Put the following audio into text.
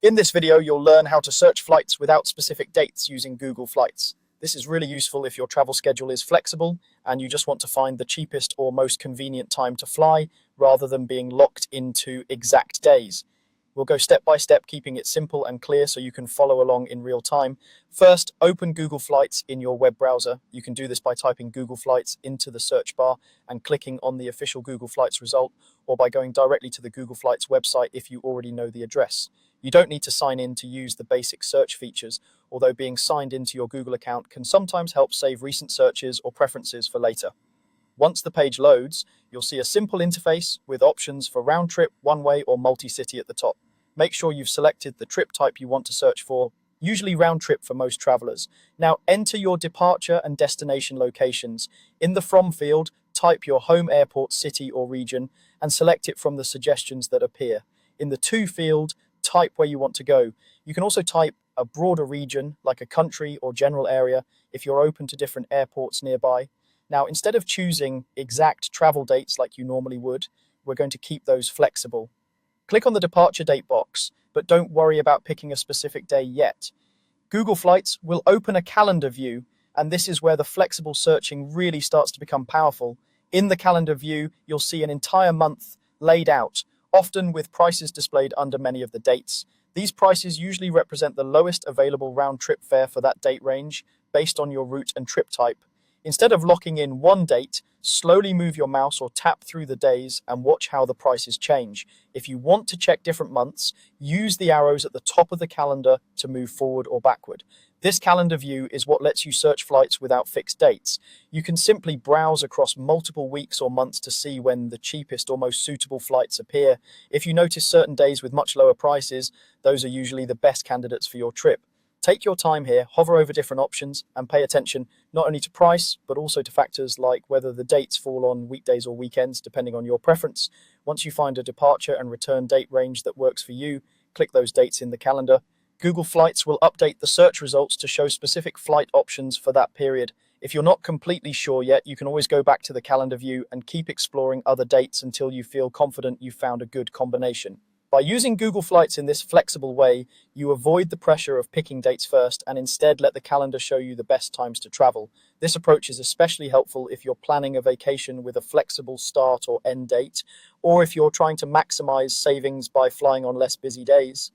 In this video, you'll learn how to search flights without specific dates using Google Flights. This is really useful if your travel schedule is flexible and you just want to find the cheapest or most convenient time to fly rather than being locked into exact days. We'll go step by step, keeping it simple and clear so you can follow along in real time. First, open Google Flights in your web browser. You can do this by typing Google Flights into the search bar and clicking on the official Google Flights result, or by going directly to the Google Flights website if you already know the address. You don't need to sign in to use the basic search features, although being signed into your Google account can sometimes help save recent searches or preferences for later. Once the page loads, you'll see a simple interface with options for round trip, one-way, or multi-city at the top. Make sure you've selected the trip type you want to search for, usually round trip for most travelers. Now enter your departure and destination locations. In the From field, type your home airport, city, or region, and select it from the suggestions that appear. In the To field, type where you want to go. You can also type a broader region, like a country or general area, if you're open to different airports nearby. Now, instead of choosing exact travel dates like you normally would, we're going to keep those flexible. Click on the departure date box, but don't worry about picking a specific day yet. Google Flights will open a calendar view, and this is where the flexible searching really starts to become powerful. In the calendar view, you'll see an entire month laid out, often with prices displayed under many of the dates. These prices usually represent the lowest available round-trip fare for that date range, based on your route and trip type. Instead of locking in one date, slowly move your mouse or tap through the days and watch how the prices change. If you want to check different months, use the arrows at the top of the calendar to move forward or backward. This calendar view is what lets you search flights without fixed dates. You can simply browse across multiple weeks or months to see when the cheapest or most suitable flights appear. If you notice certain days with much lower prices, those are usually the best candidates for your trip. Take your time here, hover over different options, and pay attention not only to price, but also to factors like whether the dates fall on weekdays or weekends, depending on your preference. Once you find a departure and return date range that works for you, click those dates in the calendar. Google Flights will update the search results to show specific flight options for that period. If you're not completely sure yet, you can always go back to the calendar view and keep exploring other dates until you feel confident you've found a good combination. By using Google Flights in this flexible way, you avoid the pressure of picking dates first and instead let the calendar show you the best times to travel. This approach is especially helpful if you're planning a vacation with a flexible start or end date, or if you're trying to maximize savings by flying on less busy days.